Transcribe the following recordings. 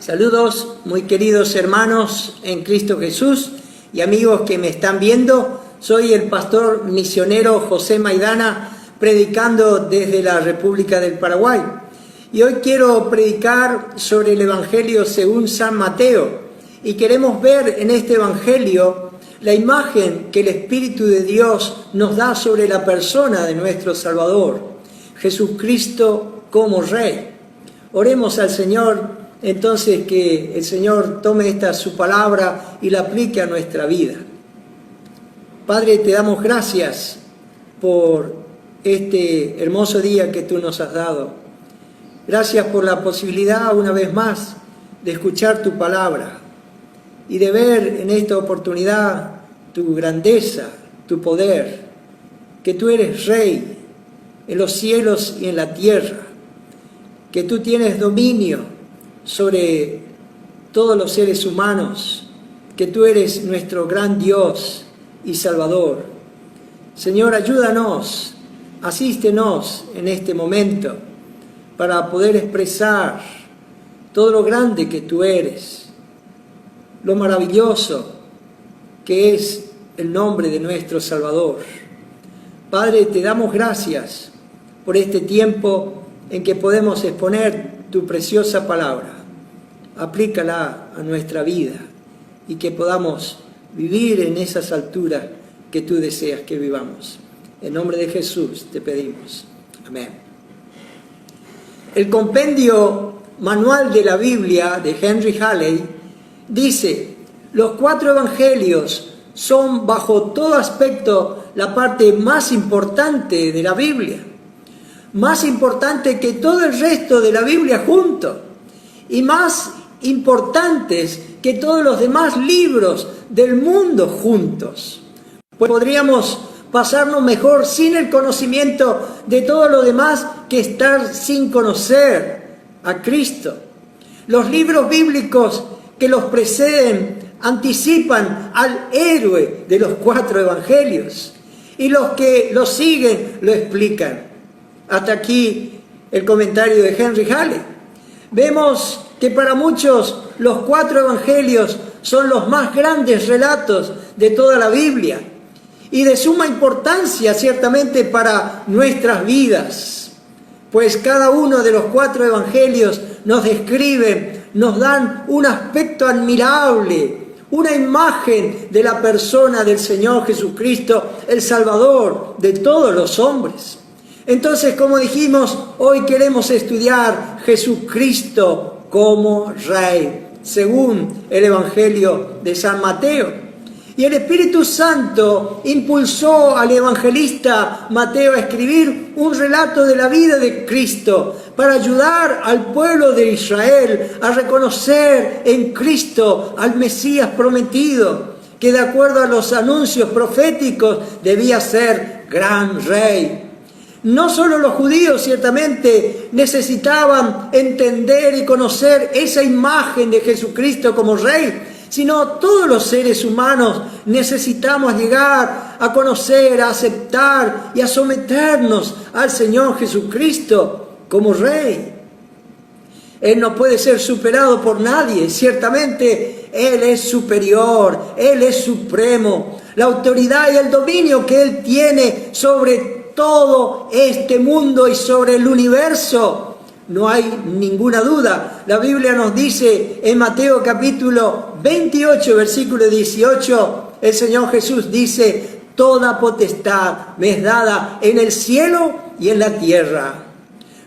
Saludos, muy queridos hermanos en Cristo Jesús y amigos que me están viendo. Soy el pastor misionero José Maidana, predicando desde la República del Paraguay. Y hoy quiero predicar sobre el Evangelio según San Mateo. Y queremos ver en este Evangelio la imagen que el Espíritu de Dios nos da sobre la persona de nuestro Salvador, Jesucristo como Rey. Oremos al Señor. Entonces que el Señor tome esta su palabra y la aplique a nuestra vida. Padre, te damos gracias por este hermoso día que tú nos has dado. Gracias por la posibilidad una vez más de escuchar tu palabra y de ver en esta oportunidad tu grandeza, tu poder, que tú eres Rey en los cielos y en la tierra, que tú tienes dominio sobre todos los seres humanos, que tú eres nuestro gran Dios y Salvador. Señor, ayúdanos, asístenos en este momento para poder expresar todo lo grande que tú eres, lo maravilloso que es el nombre de nuestro Salvador. Padre, te damos gracias por este tiempo en que podemos exponer tu preciosa palabra. Aplícala a nuestra vida y que podamos vivir en esas alturas que tú deseas que vivamos. En nombre de Jesús te pedimos. Amén. El compendio manual de la Biblia de Henry Halley dice: los 4 evangelios son bajo todo aspecto la parte más importante de la Biblia, más importante que todo el resto de la Biblia junto, y más importantes que todos los demás libros del mundo juntos. Pues podríamos pasarnos mejor sin el conocimiento de todo lo demás que estar sin conocer a Cristo. Los libros bíblicos que los preceden anticipan al héroe de los 4 evangelios, y los que los siguen lo explican. Hasta aquí el comentario de Henry Halley. Vemos que para muchos los 4 evangelios son los más grandes relatos de toda la Biblia y de suma importancia ciertamente para nuestras vidas, pues cada uno de los 4 evangelios nos describen, nos dan un aspecto admirable, una imagen de la persona del Señor Jesucristo, el Salvador de todos los hombres. Entonces, como dijimos, hoy queremos estudiar Jesucristo como Rey, según el Evangelio de San Mateo. Y el Espíritu Santo impulsó al evangelista Mateo a escribir un relato de la vida de Cristo para ayudar al pueblo de Israel a reconocer en Cristo al Mesías prometido, que de acuerdo a los anuncios proféticos debía ser gran Rey. No solo los judíos ciertamente necesitaban entender y conocer esa imagen de Jesucristo como Rey, sino todos los seres humanos necesitamos llegar a conocer, a aceptar y a someternos al Señor Jesucristo como Rey. Él no puede ser superado por nadie, ciertamente Él es superior, Él es supremo. La autoridad y el dominio que Él tiene sobre todo este mundo y sobre el universo, no hay ninguna duda. La Biblia nos dice en Mateo capítulo 28, versículo 18, el Señor Jesús dice: toda potestad me es dada en el cielo y en la tierra.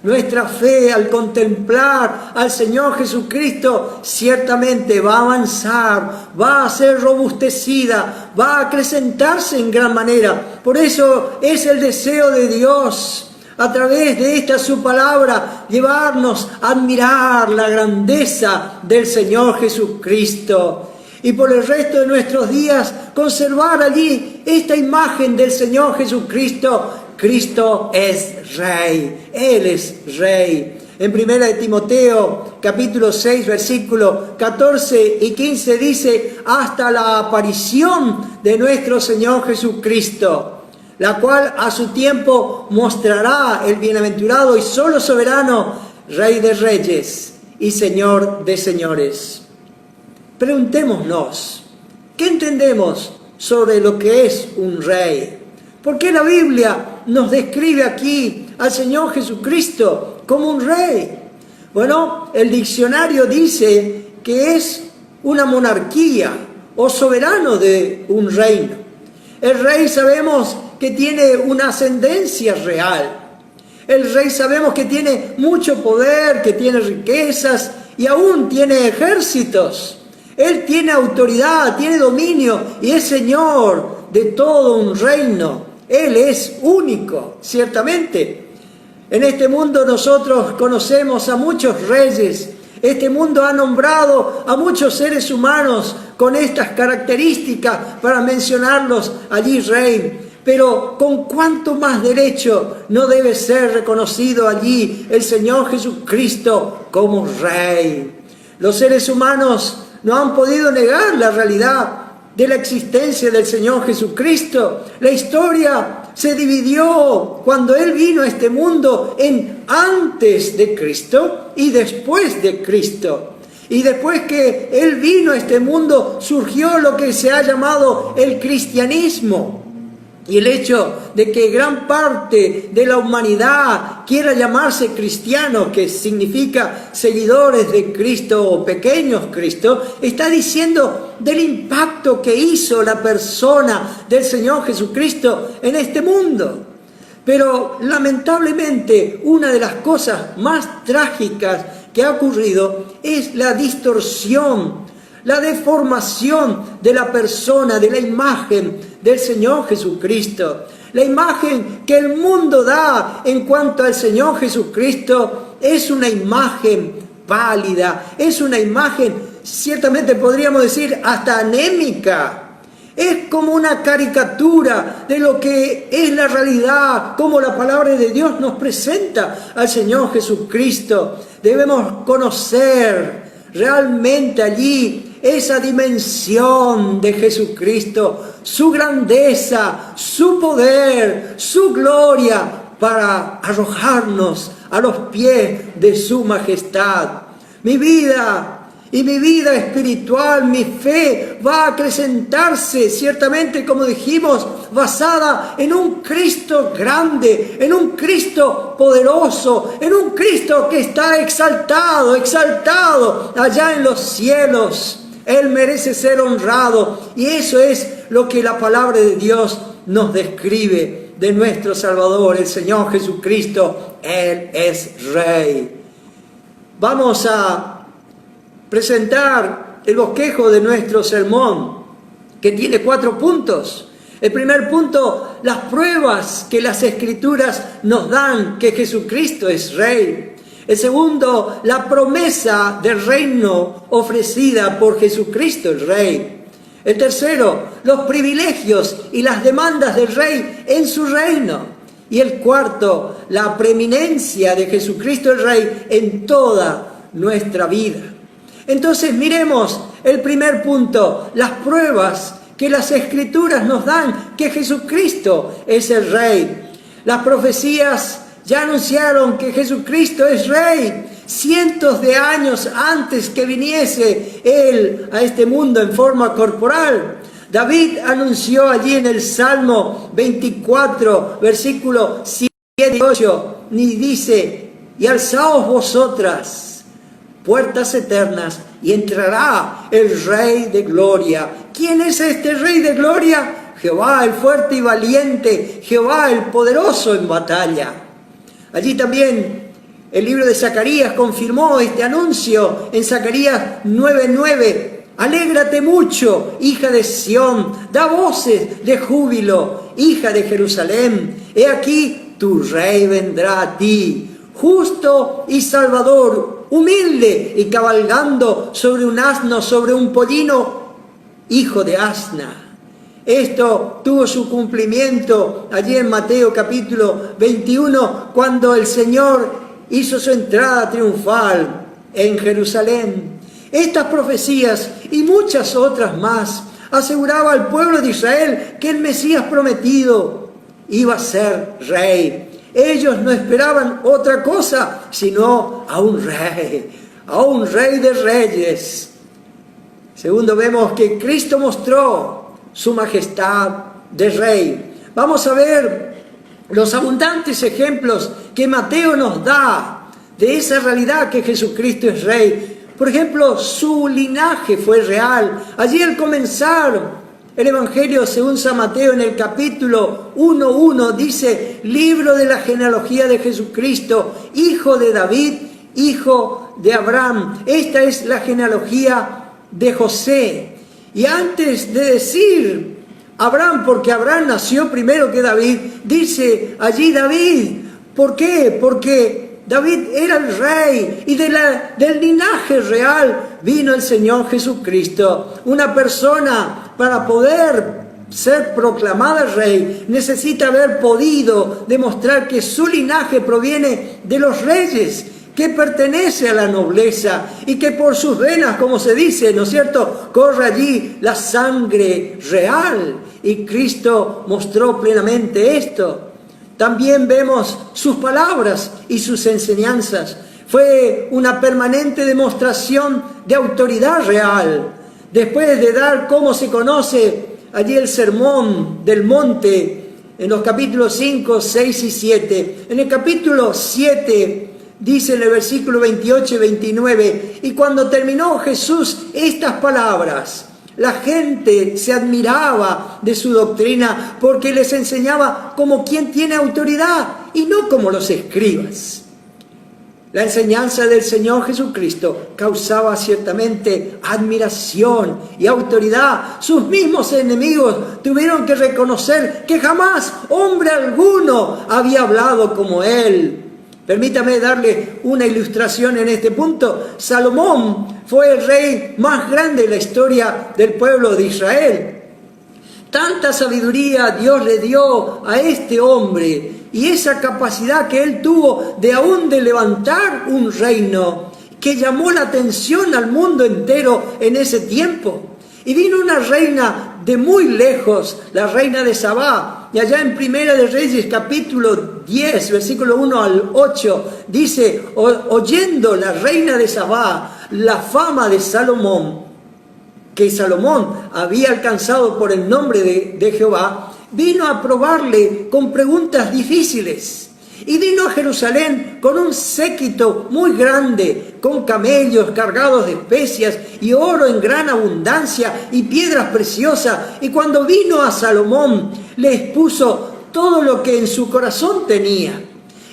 Nuestra fe al contemplar al Señor Jesucristo ciertamente va a avanzar, va a ser robustecida, va a acrecentarse en gran manera. Por eso es el deseo de Dios, a través de esta su palabra, llevarnos a admirar la grandeza del Señor Jesucristo. Y por el resto de nuestros días conservar allí esta imagen del Señor Jesucristo. Cristo es Rey, Él es Rey. En 1 Timoteo capítulo 6 versículo 14 y 15 dice: hasta la aparición de nuestro Señor Jesucristo, la cual a su tiempo mostrará el bienaventurado y solo soberano Rey de Reyes y Señor de señores. Preguntémonos, ¿qué entendemos sobre lo que es un rey? ¿Por qué la Biblia nos describe aquí al Señor Jesucristo como un rey? Bueno, el diccionario dice que es una monarquía o soberano de un reino. El rey sabemos que tiene una ascendencia real. El rey sabemos que tiene mucho poder, que tiene riquezas y aún tiene ejércitos. Él tiene autoridad, tiene dominio y es señor de todo un reino. Él es único, ciertamente. En este mundo nosotros conocemos a muchos reyes. Este mundo ha nombrado a muchos seres humanos con estas características para mencionarlos allí rey. Pero ¿con cuánto más derecho no debe ser reconocido allí el Señor Jesucristo como Rey? Los seres humanos no han podido negar la realidad de la existencia del Señor Jesucristo. La historia se dividió cuando Él vino a este mundo en antes de Cristo y después de Cristo. Y después que Él vino a este mundo surgió lo que se ha llamado el cristianismo. Y el hecho de que gran parte de la humanidad quiera llamarse cristiano, que significa seguidores de Cristo o pequeños Cristo, está diciendo del impacto que hizo la persona del Señor Jesucristo en este mundo. Pero lamentablemente una de las cosas más trágicas que ha ocurrido es la distorsión, la deformación de la persona, de la imagen del Señor Jesucristo. La imagen que el mundo da en cuanto al Señor Jesucristo es una imagen pálida, es una imagen, ciertamente podríamos decir, hasta anémica. Es como una caricatura de lo que es la realidad, como la palabra de Dios nos presenta al Señor Jesucristo. Debemos conocer realmente allí esa dimensión de Jesucristo, su grandeza, su poder, su gloria, para arrojarnos a los pies de su majestad. Mi vida y mi vida espiritual, mi fe va a acrecentarse, ciertamente, como dijimos, basada en un Cristo grande, en un Cristo poderoso, en un Cristo que está exaltado allá en los cielos. Él merece ser honrado y eso es lo que la palabra de Dios nos describe de nuestro Salvador, el Señor Jesucristo. Él es Rey. Vamos a presentar el bosquejo de nuestro sermón, que tiene 4 puntos. El primer punto, las pruebas que las Escrituras nos dan que Jesucristo es Rey. El segundo, la promesa del reino ofrecida por Jesucristo el Rey. El tercero, los privilegios y las demandas del Rey en su reino. Y el cuarto, la preeminencia de Jesucristo el Rey en toda nuestra vida. Entonces miremos el primer punto, las pruebas que las Escrituras nos dan que Jesucristo es el Rey. Las profecías ya anunciaron que Jesucristo es Rey cientos de años antes que viniese Él a este mundo en forma corporal. David anunció allí en el Salmo 24, versículo 7 y 8, y dice: y alzaos vosotras, puertas eternas, y entrará el Rey de gloria. ¿Quién es este Rey de gloria? Jehová el fuerte y valiente, Jehová el poderoso en batalla. Allí también el libro de Zacarías confirmó este anuncio en Zacarías 9:9. Alégrate mucho, hija de Sión, da voces de júbilo, hija de Jerusalén. He aquí, tu rey vendrá a ti, justo y salvador, humilde y cabalgando sobre un asno, sobre un pollino, hijo de asna. Esto tuvo su cumplimiento allí en Mateo capítulo 21, cuando el Señor hizo su entrada triunfal en Jerusalén. Estas profecías y muchas otras más aseguraba al pueblo de Israel que el Mesías prometido iba a ser rey. Ellos no esperaban otra cosa sino a un rey, a un Rey de Reyes. Segundo, vemos que Cristo mostró su majestad de Rey. Vamos a ver los abundantes ejemplos que Mateo nos da de esa realidad que Jesucristo es Rey. Por ejemplo, su linaje fue real. Allí al comenzar el Evangelio según San Mateo, en el capítulo 1:1, dice: libro de la genealogía de Jesucristo, hijo de David, hijo de Abraham. Esta es la genealogía de José. Y antes de decir Abraham, porque Abraham nació primero que David, dice allí David. ¿Por qué? Porque David era el rey y del linaje real vino el Señor Jesucristo. Una persona, para poder ser proclamada rey, necesita haber podido demostrar que su linaje proviene de los reyes, que pertenece a la nobleza y que por sus venas, como se dice, ¿no es cierto?, corre allí la sangre real. Y Cristo mostró plenamente esto. También vemos sus palabras y sus enseñanzas. Fue una permanente demostración de autoridad real. Después de dar, como se conoce allí, el sermón del monte, en los capítulos 5, 6 y 7. En el capítulo 7 dice en el versículo 28 y 29, y cuando terminó Jesús estas palabras, la gente se admiraba de su doctrina porque les enseñaba como quien tiene autoridad y no como los escribas. La enseñanza del Señor Jesucristo causaba ciertamente admiración y autoridad. Sus mismos enemigos tuvieron que reconocer que jamás hombre alguno había hablado como Él. Permítame darle una ilustración en este punto. Salomón fue el rey más grande en la historia del pueblo de Israel. Tanta sabiduría Dios le dio a este hombre y esa capacidad que él tuvo de aún de levantar un reino que llamó la atención al mundo entero en ese tiempo. Y vino una reina de muy lejos, la reina de Sabá. Y allá en Primera de Reyes, capítulo 10, versículo 1 al 8, dice: oyendo la reina de Sabá la fama de Salomón, que Salomón había alcanzado por el nombre de Jehová, vino a probarle con preguntas difíciles. Y vino a Jerusalén con un séquito muy grande, con camellos cargados de especias y oro en gran abundancia y piedras preciosas. Y cuando vino a Salomón, le expuso todo lo que en su corazón tenía.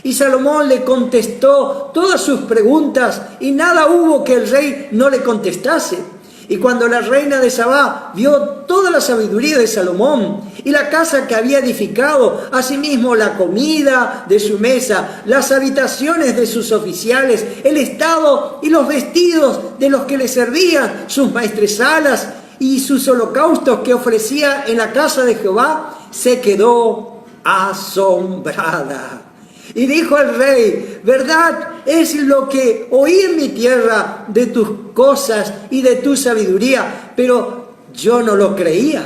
Y Salomón le contestó todas sus preguntas y nada hubo que el rey no le contestase. Y cuando la reina de Sabá vio toda la sabiduría de Salomón y la casa que había edificado, asimismo la comida de su mesa, las habitaciones de sus oficiales, el estado y los vestidos de los que le servían, sus maestresalas y sus holocaustos que ofrecía en la casa de Jehová, se quedó asombrada. Y dijo al rey: verdad es lo que oí en mi tierra de tus cosas y de tu sabiduría, pero yo no lo creía,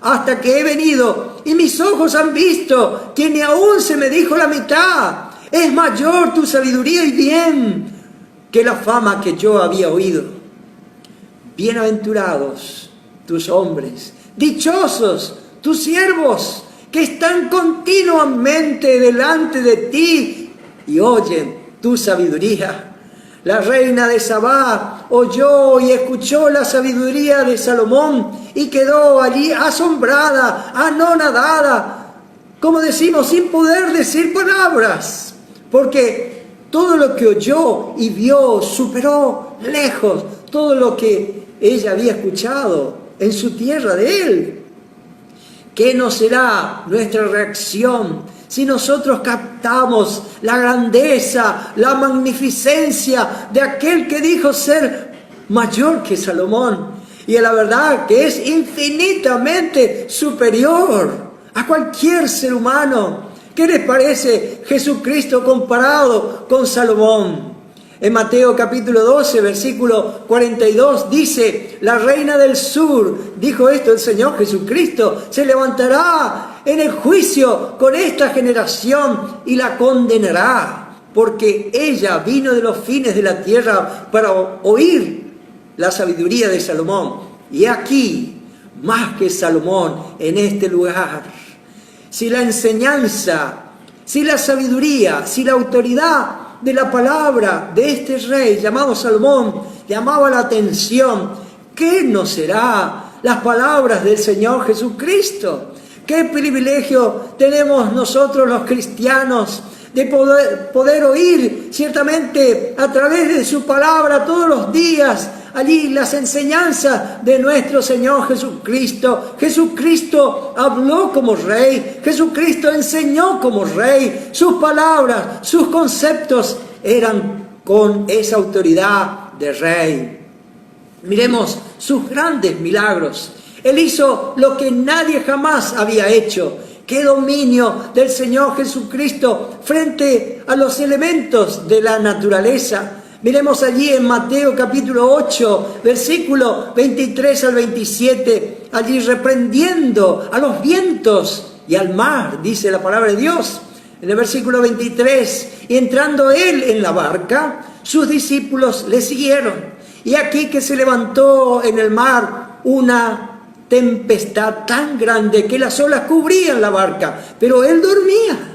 hasta que he venido y mis ojos han visto que ni aún se me dijo la mitad. Es mayor tu sabiduría y bien que la fama que yo había oído. Bienaventurados tus hombres, dichosos tus siervos, que están continuamente delante de ti y oyen tu sabiduría. La reina de Sabá oyó y escuchó la sabiduría de Salomón y quedó allí asombrada, anonadada, como decimos, sin poder decir palabras, porque todo lo que oyó y vio superó lejos todo lo que ella había escuchado en su tierra de él. ¿Qué no será nuestra reacción si nosotros captamos la grandeza, la magnificencia de aquel que dijo ser mayor que Salomón? Y la verdad que es infinitamente superior a cualquier ser humano. ¿Qué les parece Jesucristo comparado con Salomón? En Mateo capítulo 12, versículo 42, dice: la reina del sur, dijo esto el Señor Jesucristo, se levantará en el juicio con esta generación y la condenará, porque ella vino de los fines de la tierra para oír la sabiduría de Salomón. Y aquí, más que Salomón, en este lugar, si la enseñanza, si la sabiduría, si la autoridad de la palabra de este rey llamado Salomón llamaba la atención, ¿qué no será las palabras del Señor Jesucristo? ¿Qué privilegio tenemos nosotros los cristianos de poder oír ciertamente a través de su palabra todos los días allí las enseñanzas de nuestro Señor Jesucristo? Jesucristo habló como rey, Jesucristo enseñó como rey, sus palabras, sus conceptos eran con esa autoridad de rey. Miremos sus grandes milagros. Él hizo lo que nadie jamás había hecho. ¡Qué dominio del Señor Jesucristo frente a los elementos de la naturaleza! Miremos allí en Mateo capítulo 8, versículo 23 al 27, allí reprendiendo a los vientos y al mar, dice la palabra de Dios. En el versículo 23, y entrando él en la barca, sus discípulos le siguieron. Y aquí que se levantó en el mar una tempestad tan grande que las olas cubrían la barca, pero él dormía.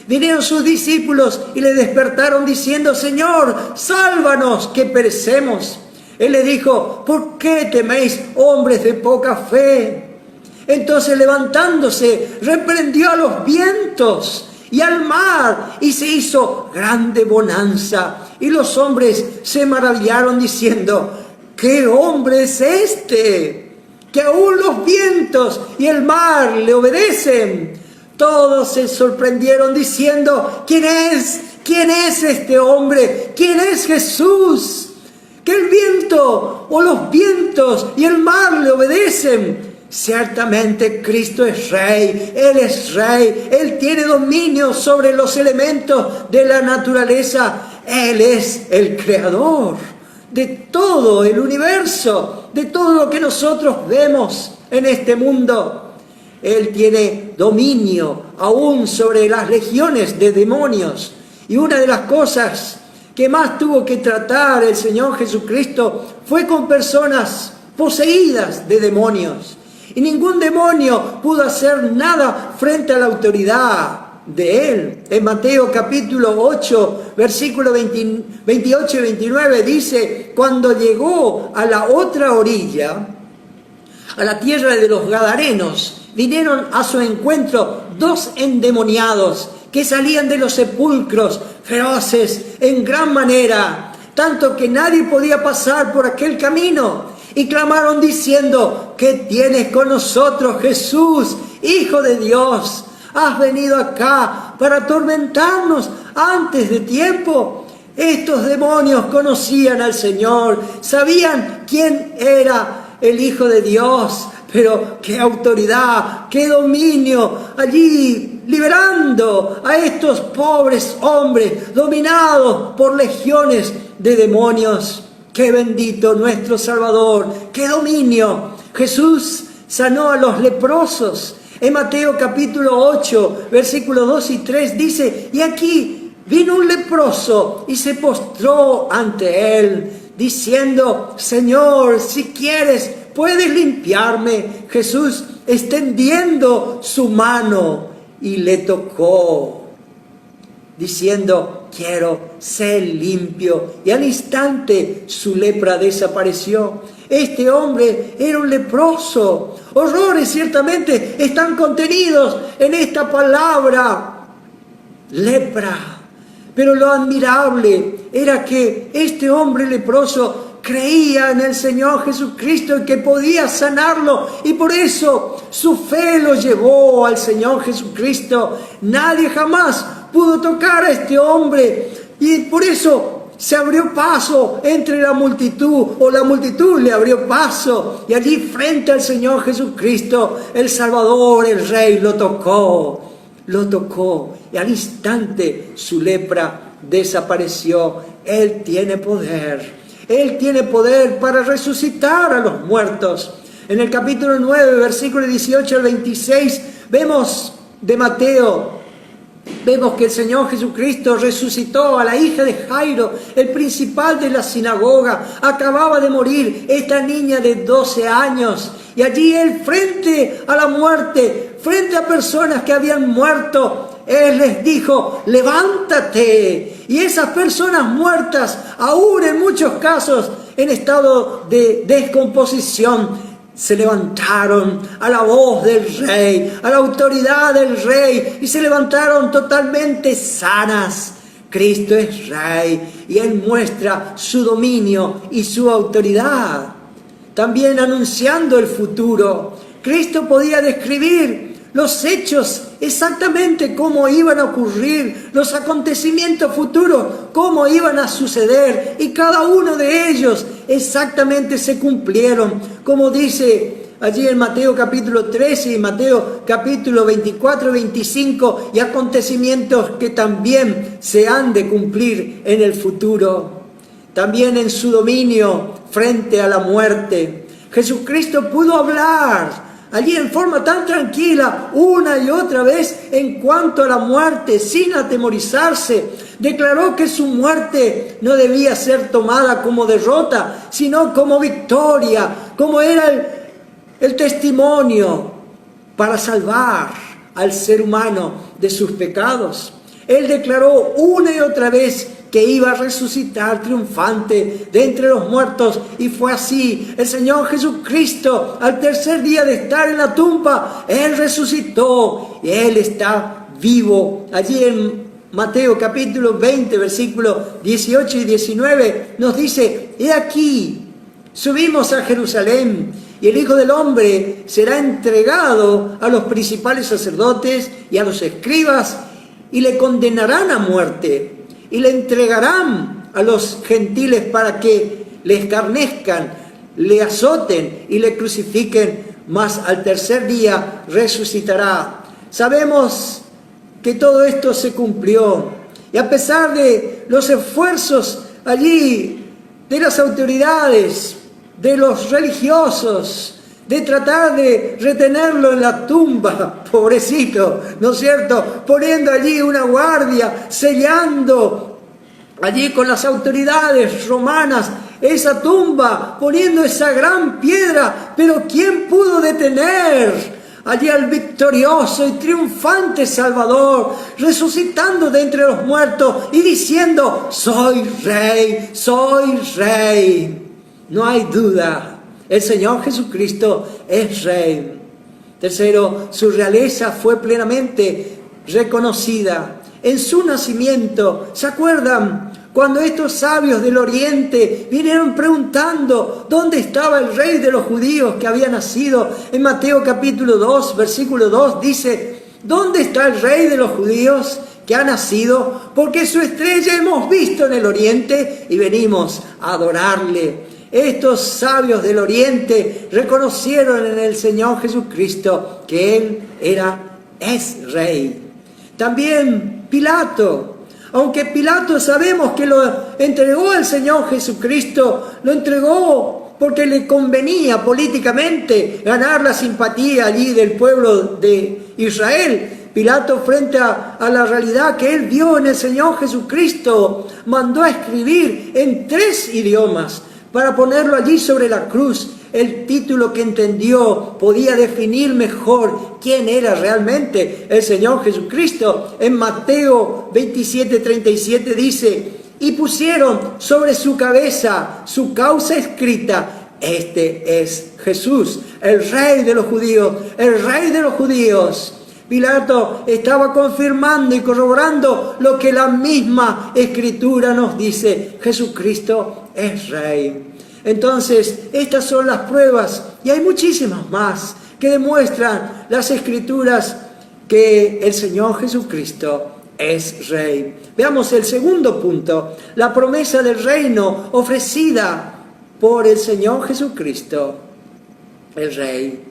Vinieron sus discípulos y le despertaron diciendo: Señor, sálvanos, que perecemos. Él le dijo: ¿por qué teméis, hombres de poca fe? Entonces, levantándose, reprendió a los vientos y al mar, y se hizo grande bonanza. Y los hombres se maravillaron diciendo: ¿qué hombre es este, que aún los vientos y el mar le obedecen? Todos se sorprendieron diciendo: ¿quién es? ¿Quién es este hombre? ¿Quién es Jesús? Que el viento o los vientos y el mar le obedecen. Ciertamente Cristo es Rey, Él tiene dominio sobre los elementos de la naturaleza. Él es el Creador de todo el universo, de todo lo que nosotros vemos en este mundo. Él tiene dominio aún sobre las legiones de demonios. Y una de las cosas que más tuvo que tratar el Señor Jesucristo fue con personas poseídas de demonios. Y ningún demonio pudo hacer nada frente a la autoridad de Él. En Mateo capítulo 8, versículo 28 y 29 dice: cuando llegó a la otra orilla, a la tierra de los Gadarenos, vinieron a su encuentro dos endemoniados que salían de los sepulcros, feroces en gran manera, tanto que nadie podía pasar por aquel camino. Y clamaron diciendo: ¿qué tienes con nosotros, Jesús, Hijo de Dios? ¿Has venido acá para atormentarnos antes de tiempo? Estos demonios conocían al Señor, sabían quién era el Hijo de Dios, pero qué autoridad, qué dominio allí, liberando a estos pobres hombres dominados por legiones de demonios. ¡Qué bendito nuestro Salvador! ¡Qué dominio! Jesús sanó a los leprosos. En Mateo capítulo 8, versículos 2 y 3 dice: y aquí vino un leproso y se postró ante él, diciendo: Señor, si quieres, puedes limpiarme. Jesús, extendiendo su mano, y le tocó, diciendo: quiero ser limpio. Y al instante su lepra desapareció. Este hombre era un leproso. Horrores ciertamente están contenidos en esta palabra, lepra. Pero lo admirable era que este hombre leproso creía en el Señor Jesucristo y que podía sanarlo, y por eso su fe lo llevó al Señor Jesucristo. Nadie jamás pudo tocar a este hombre, y por eso se abrió paso entre la multitud, o la multitud le abrió paso, y allí frente al Señor Jesucristo, el Salvador, el Rey, lo tocó, y al instante su lepra desapareció. Él tiene poder para resucitar a los muertos. En el capítulo 9, versículo 18 al 26, vemos de Mateo Vemos que el Señor Jesucristo resucitó a la hija de Jairo, el principal de la sinagoga. Acababa de morir esta niña de 12 años. Y allí Él, frente a la muerte, frente a personas que habían muerto, Él les dijo: levántate. Y esas personas muertas, aún en muchos casos en estado de descomposición, se levantaron a la voz del Rey, a la autoridad del Rey, y se levantaron totalmente sanas. Cristo es Rey y Él muestra su dominio y su autoridad. También anunciando el futuro, Cristo podía describir los hechos exactamente cómo iban a ocurrir, los acontecimientos futuros, cómo iban a suceder, y cada uno de ellos exactamente se cumplieron, como dice allí en Mateo capítulo 13 y Mateo capítulo 24 y 25, y acontecimientos que también se han de cumplir en el futuro. También en su dominio frente a la muerte, Jesucristo pudo hablar allí en forma tan tranquila una y otra vez en cuanto a la muerte, sin atemorizarse. Declaró que su muerte no debía ser tomada como derrota, sino como victoria, como era el testimonio para salvar al ser humano de sus pecados. Él declaró una y otra vez que iba a resucitar triunfante de entre los muertos, y fue así. El Señor Jesucristo, al tercer día de estar en la tumba, Él resucitó y Él está vivo. Allí en Mateo capítulo 20, versículos 18 y 19 nos dice: he aquí, subimos a Jerusalén, y el Hijo del Hombre será entregado a los principales sacerdotes y a los escribas, y le condenarán a muerte, y le entregarán a los gentiles para que le escarnezcan, le azoten y le crucifiquen, mas al tercer día resucitará. Sabemos que todo esto se cumplió, y a pesar de los esfuerzos allí de las autoridades, de los religiosos, de tratar de retenerlo en la tumba, pobrecito, ¿no es cierto?, poniendo allí una guardia, sellando allí con las autoridades romanas esa tumba, poniendo esa gran piedra. Pero ¿quién pudo detener allí al victorioso y triunfante Salvador, resucitando de entre los muertos y diciendo: soy Rey, soy Rey? No hay duda, el Señor Jesucristo es Rey. Tercero, su realeza fue plenamente reconocida en su nacimiento. ¿Se acuerdan cuando estos sabios del Oriente vinieron preguntando dónde estaba el Rey de los judíos que había nacido? En Mateo capítulo 2, versículo 2 dice: ¿dónde está el Rey de los judíos que ha nacido? Porque su estrella hemos visto en el Oriente y venimos a adorarle. Estos sabios del Oriente reconocieron en el Señor Jesucristo que Él es Rey. También Pilato, aunque Pilato sabemos que lo entregó al Señor Jesucristo, lo entregó porque le convenía políticamente ganar la simpatía allí del pueblo de Israel. Pilato, frente a la realidad que él vio en el Señor Jesucristo, mandó a escribir en 3 idiomas para ponerlo allí sobre la cruz. El título que entendió podía definir mejor quién era realmente el Señor Jesucristo. En Mateo 27:37 dice: y pusieron sobre su cabeza su causa escrita: este es Jesús, el Rey de los judíos, el Rey de los judíos. Pilato estaba confirmando y corroborando lo que la misma Escritura nos dice: Jesucristo es Rey. Entonces, estas son las pruebas, y hay muchísimas más que demuestran las Escrituras que el Señor Jesucristo es Rey. Veamos el segundo punto: la promesa del reino ofrecida por el Señor Jesucristo, el Rey.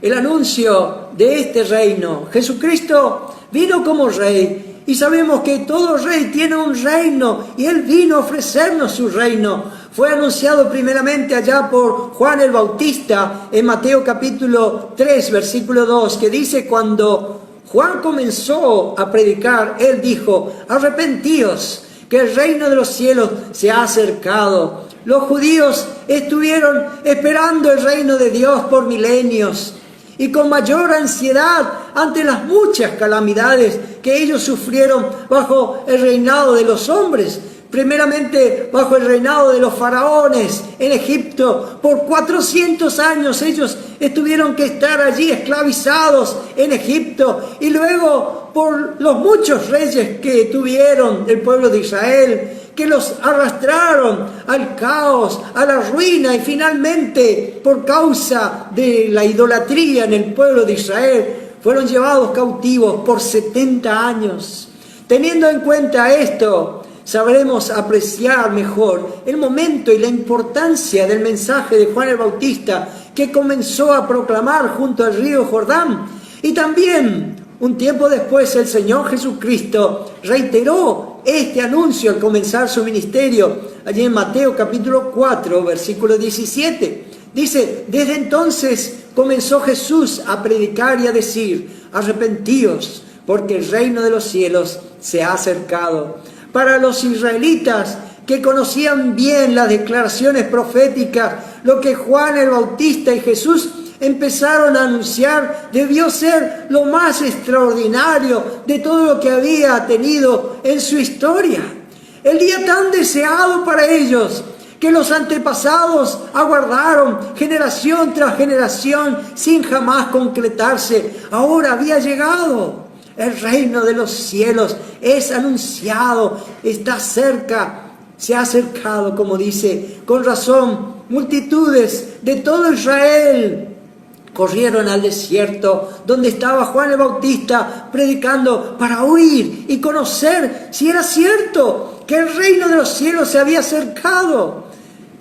El anuncio de este reino. Jesucristo vino como Rey, y sabemos que todo Rey tiene un reino, y Él vino a ofrecernos su reino. Fue anunciado primeramente allá por Juan el Bautista en Mateo capítulo 3, versículo 2, que dice: cuando Juan comenzó a predicar, él dijo: arrepentíos, que el reino de los cielos se ha acercado. Los judíos estuvieron esperando el reino de Dios por milenios y con mayor ansiedad ante las muchas calamidades que ellos sufrieron bajo el reinado de los hombres. Primeramente bajo el reinado de los faraones en Egipto. Por 400 años ellos tuvieron que estar allí esclavizados en Egipto. Y luego por los muchos reyes que tuvieron el pueblo de Israel, que los arrastraron al caos, a la ruina, y finalmente por causa de la idolatría en el pueblo de Israel fueron llevados cautivos por 70 años. Teniendo en cuenta esto, sabremos apreciar mejor el momento y la importancia del mensaje de Juan el Bautista, que comenzó a proclamar junto al río Jordán. Y también, un tiempo después, el Señor Jesucristo reiteró este anuncio al comenzar su ministerio, allí en Mateo capítulo 4, versículo 17. Dice: desde entonces comenzó Jesús a predicar y a decir: arrepentíos, porque el reino de los cielos se ha acercado. Para los israelitas que conocían bien las declaraciones proféticas, lo que Juan el Bautista y Jesús empezaron a anunciar debió ser lo más extraordinario de todo lo que había tenido en su historia. El día tan deseado para ellos, que los antepasados aguardaron generación tras generación sin jamás concretarse, ahora había llegado. El reino de los cielos es anunciado, está cerca, se ha acercado, como dice. Con razón, multitudes de todo Israel corrieron al desierto donde estaba Juan el Bautista predicando, para oír y conocer si era cierto que el reino de los cielos se había acercado.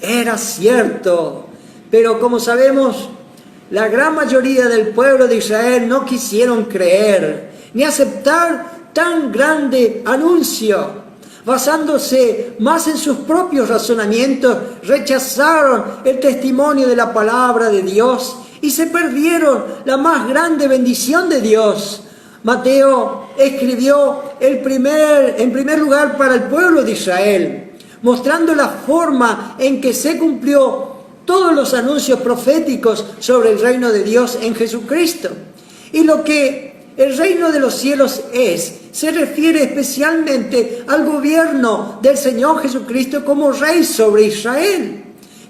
Era cierto, pero como sabemos, la gran mayoría del pueblo de Israel no quisieron creer ni aceptar tan grande anuncio. Basándose más en sus propios razonamientos, rechazaron el testimonio de la palabra de Dios y se perdieron la más grande bendición de Dios. Mateo escribió en primer lugar para el pueblo de Israel, mostrando la forma en que se cumplió todos los anuncios proféticos sobre el reino de Dios en Jesucristo. Y lo que el reino de los cielos se refiere especialmente al gobierno del Señor Jesucristo como Rey sobre Israel,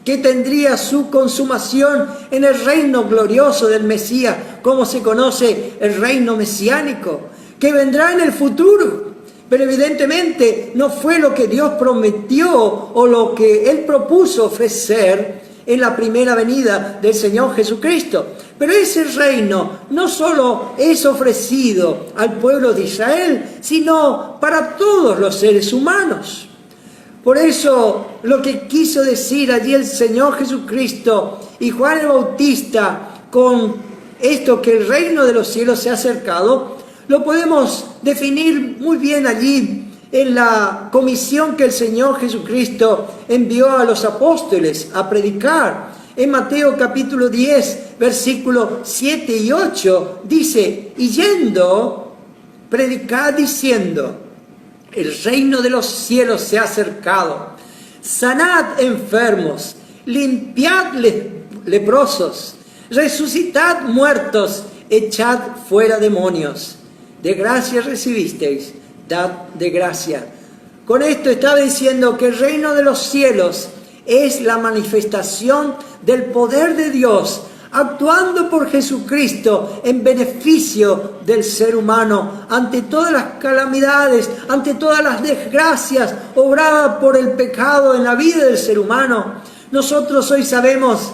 que tendría su consumación en el reino glorioso del Mesías, como se conoce el reino mesiánico, que vendrá en el futuro. Pero evidentemente no fue lo que Dios prometió o lo que Él propuso ofrecer en la primera venida del Señor Jesucristo. Pero ese reino no solo es ofrecido al pueblo de Israel, sino para todos los seres humanos. Por eso, lo que quiso decir allí el Señor Jesucristo y Juan el Bautista con esto, que el reino de los cielos se ha acercado, lo podemos definir muy bien allí en la comisión que el Señor Jesucristo envió a los apóstoles a predicar. En Mateo capítulo 10, versículos 7 y 8, dice: y yendo, predicad diciendo: el reino de los cielos se ha acercado. Sanad enfermos, limpiad leprosos, resucitad muertos, echad fuera demonios. De gracia recibisteis, dad de gracia. Con esto estaba diciendo que el reino de los cielos es la manifestación del poder de Dios actuando por Jesucristo en beneficio del ser humano ante todas las calamidades, ante todas las desgracias obradas por el pecado en la vida del ser humano. Nosotros hoy sabemos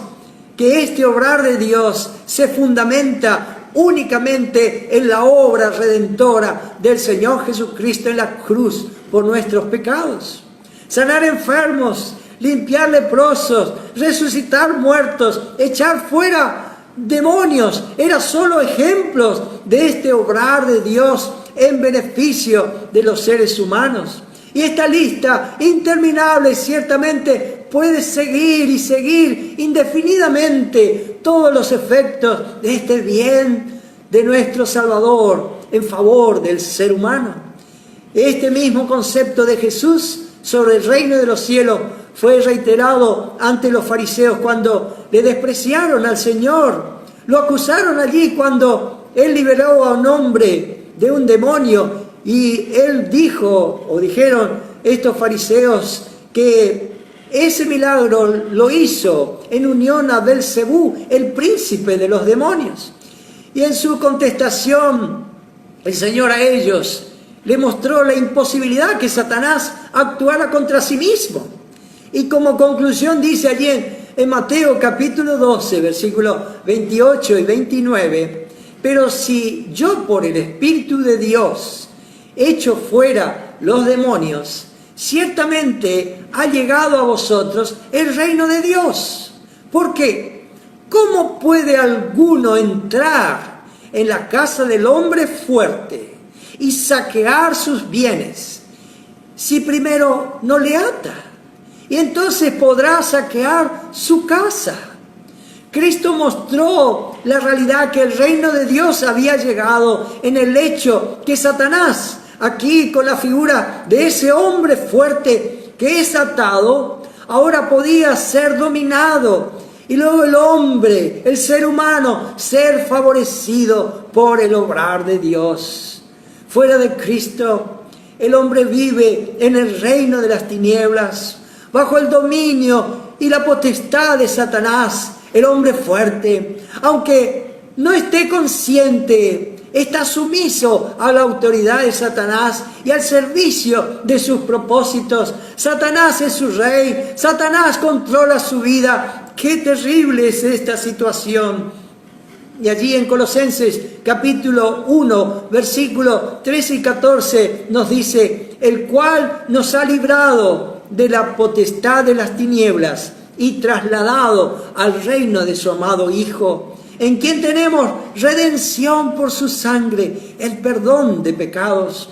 que este obrar de Dios se fundamenta únicamente en la obra redentora del Señor Jesucristo en la cruz por nuestros pecados. Sanar enfermos, limpiar leprosos, resucitar muertos, echar fuera demonios, eran solo ejemplos de este obrar de Dios en beneficio de los seres humanos. Y esta lista interminable ciertamente puede seguir y seguir indefinidamente todos los efectos de este bien de nuestro Salvador en favor del ser humano. Este mismo concepto de Jesús sobre el reino de los cielos fue reiterado ante los fariseos cuando le despreciaron al Señor. Lo acusaron allí cuando Él liberó a un hombre de un demonio y Él dijo, o dijeron estos fariseos, que ese milagro lo hizo en unión a Belcebú, el príncipe de los demonios. Y en su contestación, el Señor a ellos le mostró la imposibilidad que Satanás actuara contra sí mismo. Y como conclusión dice allí en Mateo capítulo 12, versículos 28 y 29, pero si yo por el Espíritu de Dios echo fuera los demonios, ciertamente ha llegado a vosotros el reino de Dios. ¿Por qué? ¿Cómo puede alguno entrar en la casa del hombre fuerte y saquear sus bienes si primero no le ata? Y entonces podrá saquear su casa. Cristo mostró la realidad que el reino de Dios había llegado en el hecho que Satanás, aquí con la figura de ese hombre fuerte que es atado, ahora podía ser dominado. Y luego el hombre, el ser humano, ser favorecido por el obrar de Dios. Fuera de Cristo, el hombre vive en el reino de las tinieblas, bajo el dominio y la potestad de Satanás, el hombre fuerte. Aunque no esté consciente, está sumiso a la autoridad de Satanás y al servicio de sus propósitos. Satanás es su rey, Satanás controla su vida. ¡Qué terrible es esta situación! Y allí en Colosenses capítulo 1, versículos 13 y 14 nos dice, el cual nos ha librado de la potestad de las tinieblas y trasladado al reino de su amado Hijo, en quien tenemos redención por su sangre, el perdón de pecados,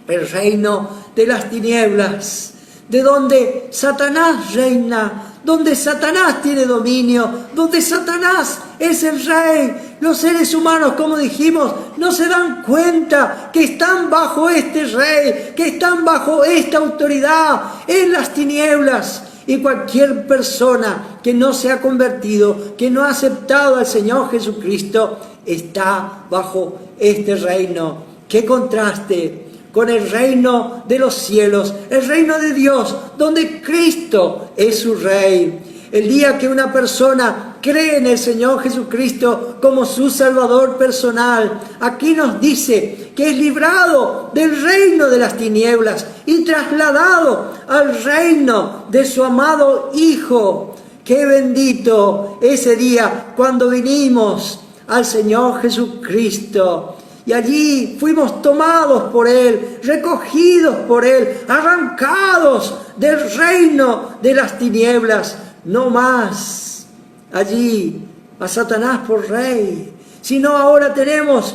el reino de las tinieblas, de donde Satanás reina, donde Satanás tiene dominio, donde Satanás es el rey. Los seres humanos, como dijimos, no se dan cuenta que están bajo este rey, que están bajo esta autoridad en las tinieblas. Y cualquier persona que no se ha convertido, que no ha aceptado al Señor Jesucristo, está bajo este reino. ¡Qué contraste con el reino de los cielos, el reino de Dios, donde Cristo es su Rey! El día que una persona cree en el Señor Jesucristo como su Salvador personal, aquí nos dice que es librado del reino de las tinieblas y trasladado al reino de su amado Hijo. ¡Qué bendito ese día cuando vinimos al Señor Jesucristo! Y allí fuimos tomados por Él, recogidos por Él, arrancados del reino de las tinieblas. No más allí a Satanás por rey, sino ahora tenemos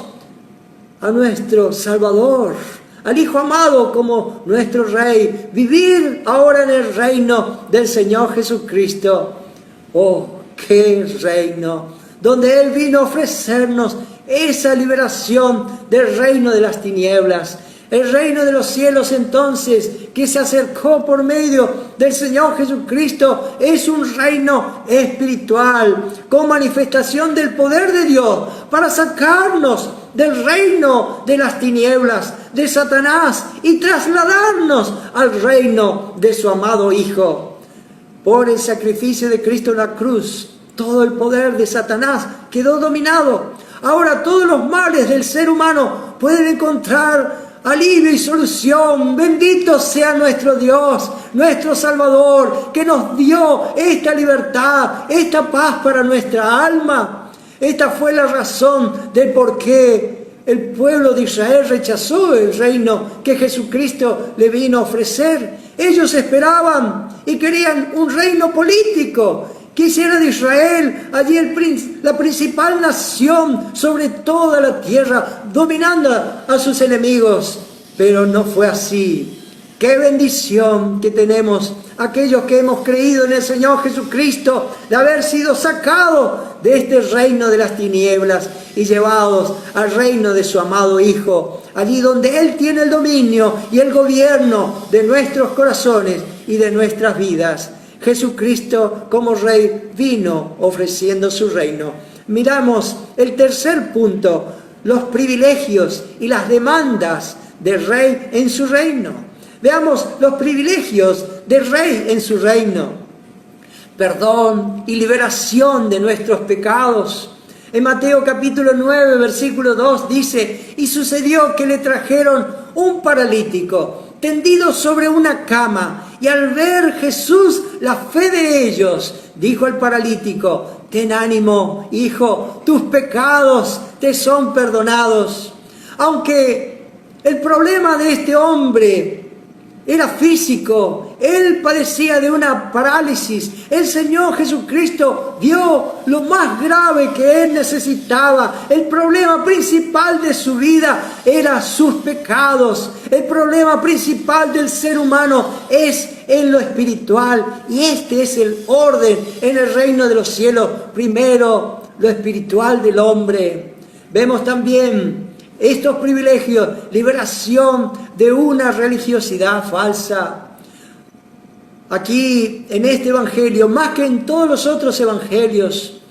a nuestro Salvador, al Hijo amado como nuestro Rey. Vivir ahora en el reino del Señor Jesucristo. ¡Oh, qué reino! Donde Él vino a ofrecernos esa liberación del reino de las tinieblas. El reino de los cielos, entonces, que se acercó por medio del Señor Jesucristo, es un reino espiritual, con manifestación del poder de Dios, para sacarnos del reino de las tinieblas, de Satanás, y trasladarnos al reino de su amado Hijo. Por el sacrificio de Cristo en la cruz, todo el poder de Satanás quedó dominado. Ahora todos los males del ser humano pueden encontrar alivio y solución. Bendito sea nuestro Dios, nuestro Salvador, que nos dio esta libertad, esta paz para nuestra alma. Esta fue la razón del por qué el pueblo de Israel rechazó el reino que Jesucristo le vino a ofrecer. Ellos esperaban y querían un reino político, que hiciera de Israel allí la principal nación sobre toda la tierra, dominando a sus enemigos. Pero no fue así. ¡Qué bendición que tenemos aquellos que hemos creído en el Señor Jesucristo, de haber sido sacados de este reino de las tinieblas y llevados al reino de su amado Hijo, allí donde Él tiene el dominio y el gobierno de nuestros corazones y de nuestras vidas. Jesucristo como Rey vino ofreciendo su reino. Miramos el tercer punto, los privilegios y las demandas del Rey en su reino. Veamos los privilegios del Rey en su reino. Perdón y liberación de nuestros pecados. En Mateo capítulo 9, versículo 2 dice: y sucedió que le trajeron un paralítico tendido sobre una cama, y al ver Jesús la fe de ellos, dijo al paralítico: ten ánimo, hijo, tus pecados te son perdonados. Aunque el problema de este hombre era físico, él padecía de una parálisis, el Señor Jesucristo vio lo más grave que él necesitaba. El problema principal de su vida era sus pecados. El problema principal del ser humano es en lo espiritual, y este es el orden en el reino de los cielos. Primero, lo espiritual del hombre. Vemos también estos privilegios, liberación de una religiosidad falsa. Aquí, en este evangelio, más que en todos los otros evangelios,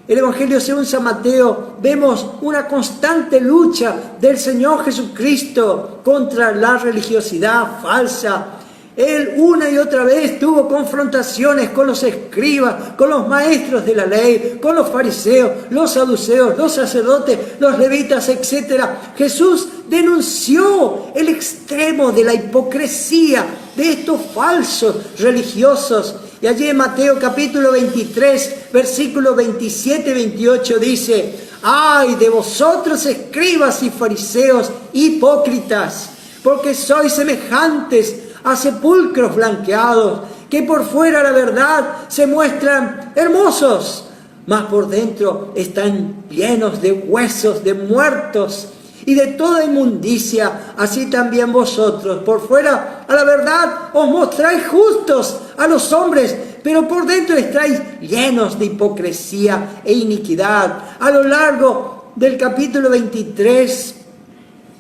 el evangelio según San Mateo, vemos una constante lucha del Señor Jesucristo contra la religiosidad falsa. Él una y otra vez tuvo confrontaciones con los escribas, con los maestros de la ley, con los fariseos, los saduceos, los sacerdotes, los levitas, etc. Jesús denunció el extremo de la hipocresía de estos falsos religiosos. Y allí en Mateo capítulo 23, versículos 27 y 28 dice: ¡ay de vosotros, escribas y fariseos hipócritas! Porque sois semejantes a sepulcros blanqueados, que por fuera, la verdad, se muestran hermosos, mas por dentro están llenos de huesos de muertos y de toda inmundicia. Así también vosotros, por fuera, a la verdad, os mostráis justos a los hombres, pero por dentro estáis llenos de hipocresía e iniquidad. A lo largo del capítulo 23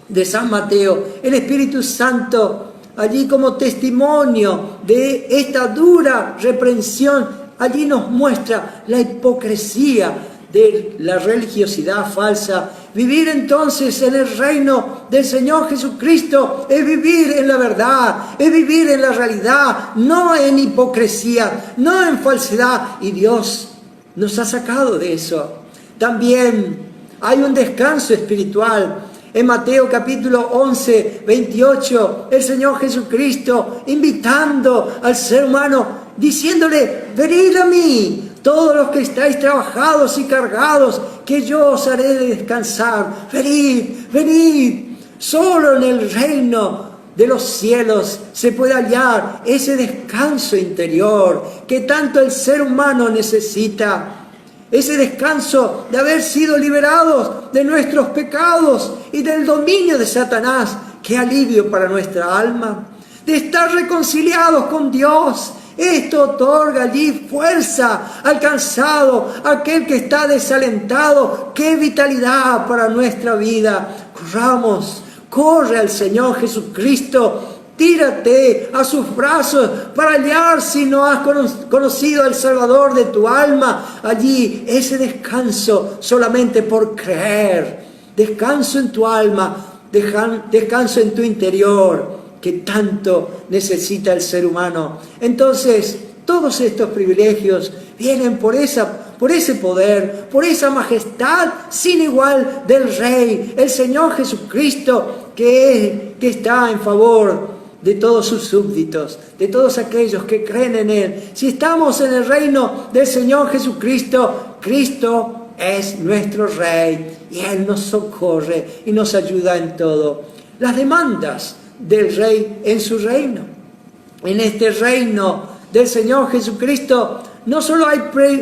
de San Mateo, el Espíritu Santo, allí como testimonio de esta dura reprensión, allí nos muestra la hipocresía de la religiosidad falsa. Vivir entonces en el reino del Señor Jesucristo es vivir en la verdad, es vivir en la realidad, no en hipocresía, no en falsedad. Y Dios nos ha sacado de eso. También hay un descanso espiritual. En Mateo capítulo 11, 28, el Señor Jesucristo invitando al ser humano, diciéndole: venid a mí, todos los que estáis trabajados y cargados, que yo os haré descansar. Venid, venid. Solo en el reino de los cielos se puede hallar ese descanso interior que tanto el ser humano necesita. Ese descanso de haber sido liberados de nuestros pecados y del dominio de Satanás. ¡Qué alivio para nuestra alma! De estar reconciliados con Dios. Esto otorga allí fuerza al cansado, a aquel que está desalentado. ¡Qué vitalidad para nuestra vida! Corramos, corre al Señor Jesucristo. Tírate a sus brazos para hallar, si no has conocido al Salvador de tu alma, allí ese descanso solamente por creer. Descanso en tu alma, descanso en tu interior, que tanto necesita el ser humano. Entonces, todos estos privilegios vienen por ese poder, por esa majestad sin igual del Rey, el Señor Jesucristo, que está en favor de todos sus súbditos, de todos aquellos que creen en Él. Si estamos en el reino del Señor Jesucristo, Cristo es nuestro Rey y Él nos socorre y nos ayuda en todo. Las demandas del Rey en su reino. En este reino del Señor Jesucristo no solo hay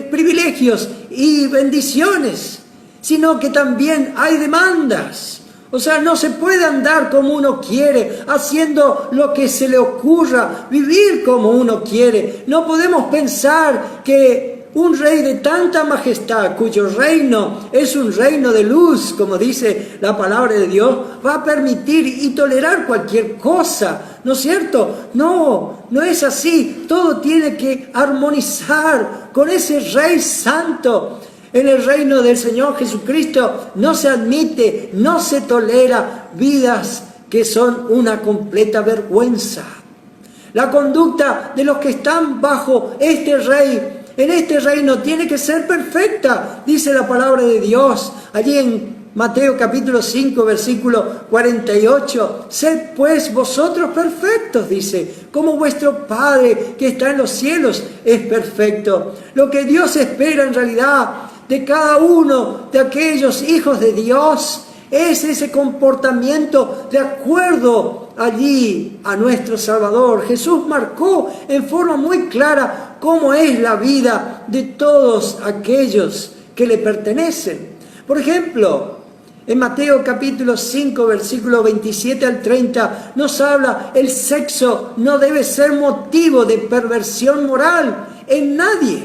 privilegios y bendiciones, sino que también hay demandas. O sea, no se puede andar como uno quiere, haciendo lo que se le ocurra, vivir como uno quiere. No podemos pensar que un rey de tanta majestad, cuyo reino es un reino de luz, como dice la palabra de Dios, va a permitir y tolerar cualquier cosa, ¿no es cierto? No es así. Todo tiene que armonizar con ese Rey Santo. En el reino del Señor Jesucristo no se admite, no se tolera vidas que son una completa vergüenza. La conducta de los que están bajo este rey, en este reino, tiene que ser perfecta, dice la palabra de Dios. Allí en Mateo capítulo 5, versículo 48. Sed pues vosotros perfectos, dice, como vuestro Padre que está en los cielos es perfecto. Lo que Dios espera en realidad de cada uno de aquellos hijos de Dios es ese comportamiento de acuerdo allí a nuestro Salvador. Jesús marcó en forma muy clara cómo es la vida de todos aquellos que le pertenecen. Por ejemplo, en Mateo capítulo 5, versículo 27 al 30, nos habla: el sexo no debe ser motivo de perversión moral en nadie.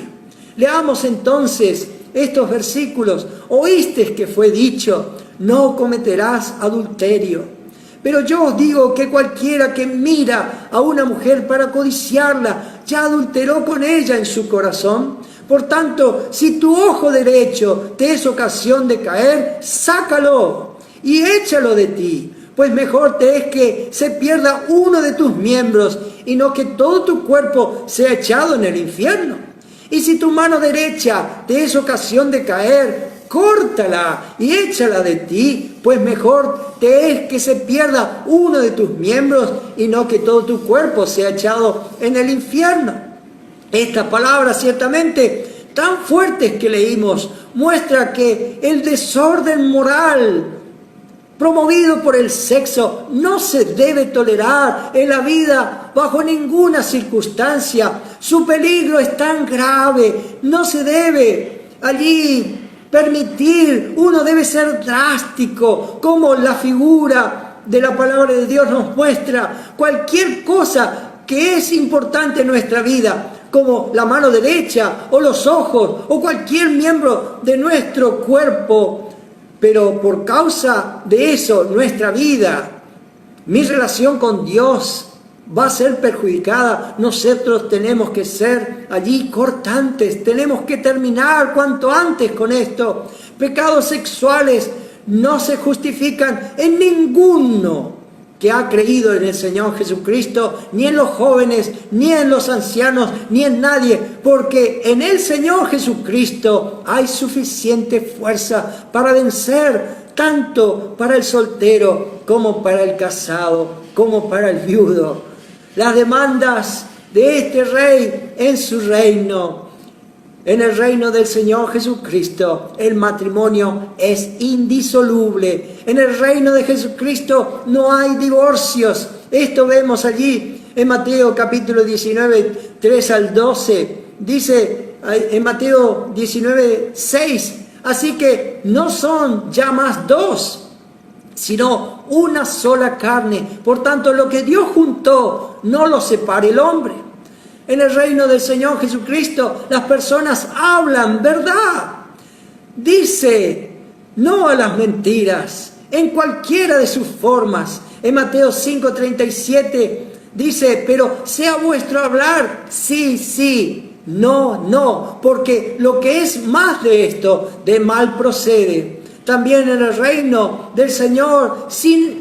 Leamos entonces estos versículos. Oísteis que fue dicho: no cometerás adulterio. Pero yo os digo que cualquiera que mira a una mujer para codiciarla, ya adulteró con ella en su corazón. Por tanto, si tu ojo derecho te es ocasión de caer, sácalo y échalo de ti, pues mejor te es que se pierda uno de tus miembros y no que todo tu cuerpo sea echado en el infierno. Y si tu mano derecha te es ocasión de caer, córtala y échala de ti, pues mejor te es que se pierda uno de tus miembros y no que todo tu cuerpo sea echado en el infierno. Estas palabras ciertamente tan fuertes que leímos muestra que el desorden moral promovido por el sexo no se debe tolerar en la vida bajo ninguna circunstancia. Su peligro es tan grave, no se debe allí permitir. Uno debe ser drástico, como la figura de la palabra de Dios nos muestra. Cualquier cosa que es importante en nuestra vida, como la mano derecha o los ojos o cualquier miembro de nuestro cuerpo, pero por causa de eso nuestra vida, mi relación con Dios va a ser perjudicada. Nosotros tenemos que ser allí cortantes, tenemos que terminar cuanto antes con esto. Pecados sexuales no se justifican en ninguno que ha creído en el Señor Jesucristo, ni en los jóvenes, ni en los ancianos, ni en nadie, porque en el Señor Jesucristo hay suficiente fuerza para vencer, tanto para el soltero como para el casado, como para el viudo. Las demandas de este rey en su reino, en el reino del Señor Jesucristo, el matrimonio es indisoluble. En el reino de Jesucristo no hay divorcios. Esto vemos allí en Mateo capítulo 19, 3 al 12. Dice en Mateo 19, 6, así que no son ya más dos, sino una sola carne. Por tanto, lo que Dios juntó, no lo separe el hombre. En el reino del Señor Jesucristo, las personas hablan verdad. Dice no a las mentiras, en cualquiera de sus formas. En Mateo 5:37 dice: pero sea vuestro hablar sí, sí, no, no, porque lo que es más de esto, de mal procede. También en el reino del Señor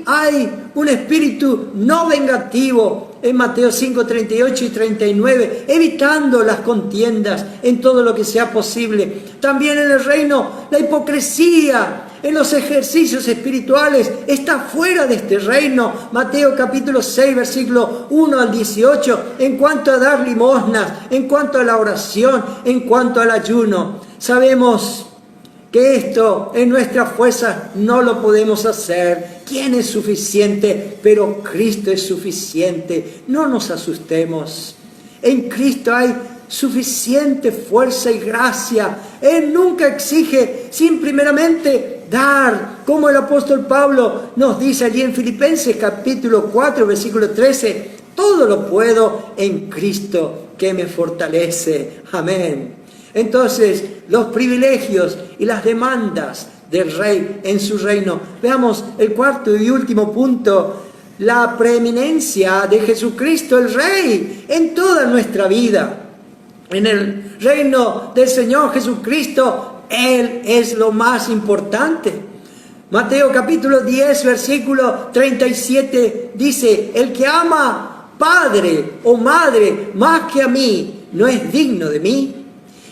hay un espíritu no vengativo. En Mateo 5, 38 y 39, evitando las contiendas en todo lo que sea posible. También en el reino, la hipocresía en los ejercicios espirituales está fuera de este reino. Mateo capítulo 6, versículo 1 al 18, en cuanto a dar limosnas, en cuanto a la oración, en cuanto al ayuno. Sabemos que esto en nuestras fuerzas no lo podemos hacer. ¿Quién es suficiente? Pero Cristo es suficiente. No nos asustemos. En Cristo hay suficiente fuerza y gracia. Él nunca exige sin primeramente dar, como el apóstol Pablo nos dice allí en Filipenses capítulo 4, versículo 13, todo lo puedo en Cristo que me fortalece. Amén. Entonces, los privilegios y las demandas del rey en su reino. Veamos el cuarto y último punto, la preeminencia de Jesucristo el Rey en toda nuestra vida. En el reino del Señor Jesucristo, Él es lo más importante. Mateo capítulo 10, versículo 37 dice, el que ama padre o madre más que a mí, no es digno de mí.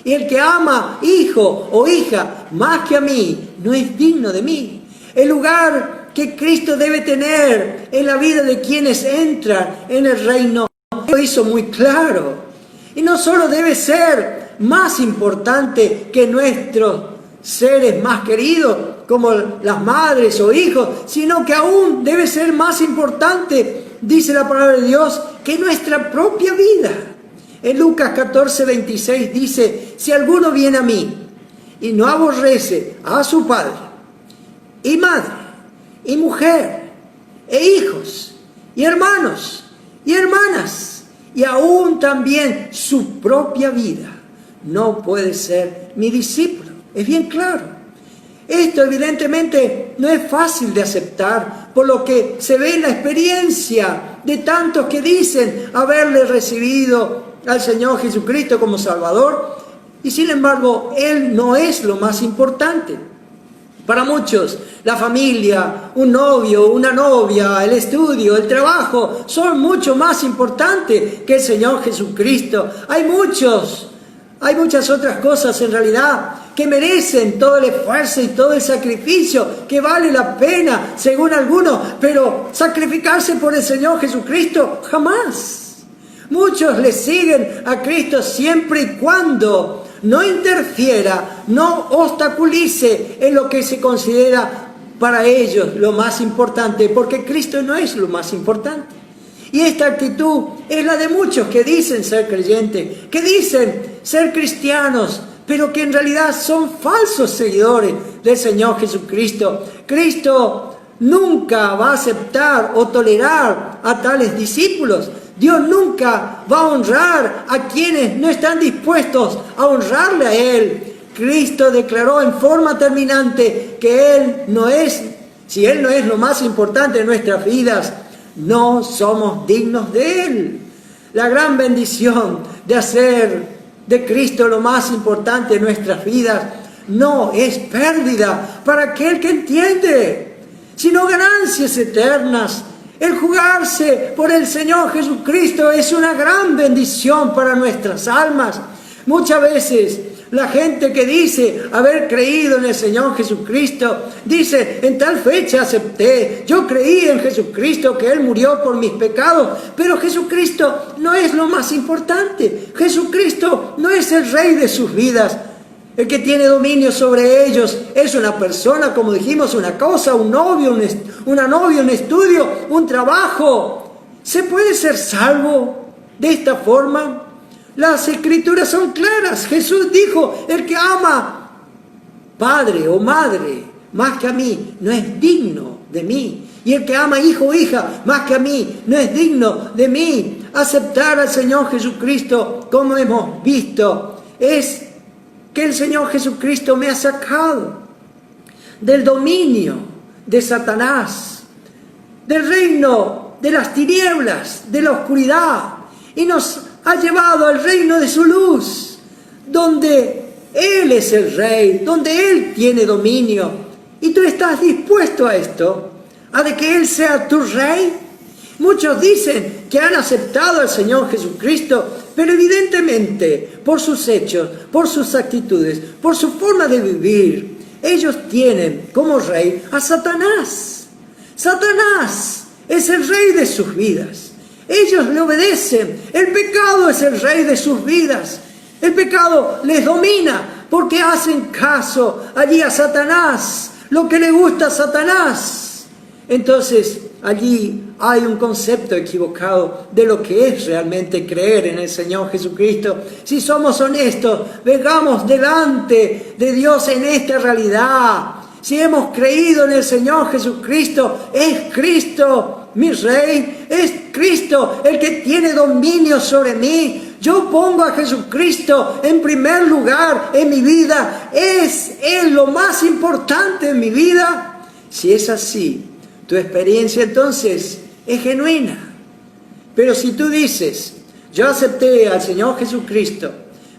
Y el que ama hijo o hija más que a mí, no es digno de mí. El lugar que Cristo debe tener en la vida de quienes entran en el reino, lo hizo muy claro. Y no solo debe ser más importante que nuestros seres más queridos, como las madres o hijos, sino que aún debe ser más importante, dice la palabra de Dios, que nuestra propia vida. En Lucas 14, 26 dice, si alguno viene a mí y no aborrece a su padre y madre y mujer e hijos y hermanos y hermanas y aún también su propia vida, no puede ser mi discípulo. Es bien claro. Esto evidentemente no es fácil de aceptar, por lo que se ve en la experiencia de tantos que dicen haberle recibido al Señor Jesucristo como Salvador, y sin embargo, Él no es lo más importante. Para muchos, la familia, un novio, una novia, el estudio, el trabajo, son mucho más importantes que el Señor Jesucristo. Hay muchas otras cosas en realidad que merecen todo el esfuerzo y todo el sacrificio, que vale la pena, según algunos, pero sacrificarse por el Señor Jesucristo, jamás. Muchos le siguen a Cristo siempre y cuando no interfiera, no obstaculice en lo que se considera para ellos lo más importante, porque Cristo no es lo más importante. Y esta actitud es la de muchos que dicen ser creyentes, que dicen ser cristianos, pero que en realidad son falsos seguidores del Señor Jesucristo. Cristo nunca va a aceptar o tolerar a tales discípulos. Dios nunca va a honrar a quienes no están dispuestos a honrarle a Él. Cristo declaró en forma terminante que si Él no es lo más importante en nuestras vidas, no somos dignos de Él. La gran bendición de hacer de Cristo lo más importante en nuestras vidas no es pérdida para aquel que entiende, sino ganancias eternas. El jugarse por el Señor Jesucristo es una gran bendición para nuestras almas. Muchas veces la gente que dice haber creído en el Señor Jesucristo, dice, en tal fecha acepté, yo creí en Jesucristo, que Él murió por mis pecados, pero Jesucristo no es lo más importante. Jesucristo no es el Rey de sus vidas. El que tiene dominio sobre ellos es una persona, como dijimos, una cosa, un novio, una novia, un estudio, un trabajo. ¿Se puede ser salvo de esta forma? Las Escrituras son claras. Jesús dijo, el que ama padre o madre más que a mí, no es digno de mí. Y el que ama hijo o hija más que a mí, no es digno de mí. Aceptar al Señor Jesucristo, como hemos visto, es que el Señor Jesucristo me ha sacado del dominio de Satanás, del reino de las tinieblas, de la oscuridad, y nos ha llevado al reino de su luz, donde Él es el Rey, donde Él tiene dominio. ¿Y tú estás dispuesto a esto? ¿A de que Él sea tu Rey? Muchos dicen que han aceptado al Señor Jesucristo, pero evidentemente por sus hechos, por sus actitudes, por su forma de vivir, ellos tienen como rey a Satanás. Satanás es el rey de sus vidas. Ellos le obedecen. El pecado es el rey de sus vidas. El pecado les domina porque hacen caso allí a Satanás, lo que le gusta a Satanás. Entonces, allí hay un concepto equivocado de lo que es realmente creer en el Señor Jesucristo. Si somos honestos, vengamos delante de Dios en esta realidad. Si hemos creído en el Señor Jesucristo, es Cristo mi Rey, es Cristo el que tiene dominio sobre mí. yo pongo a Jesucristo en primer lugar en mi vida, es Él lo más importante en mi vida. Si es así, tu experiencia entonces es genuina. Pero si tú dices, yo acepté al Señor Jesucristo,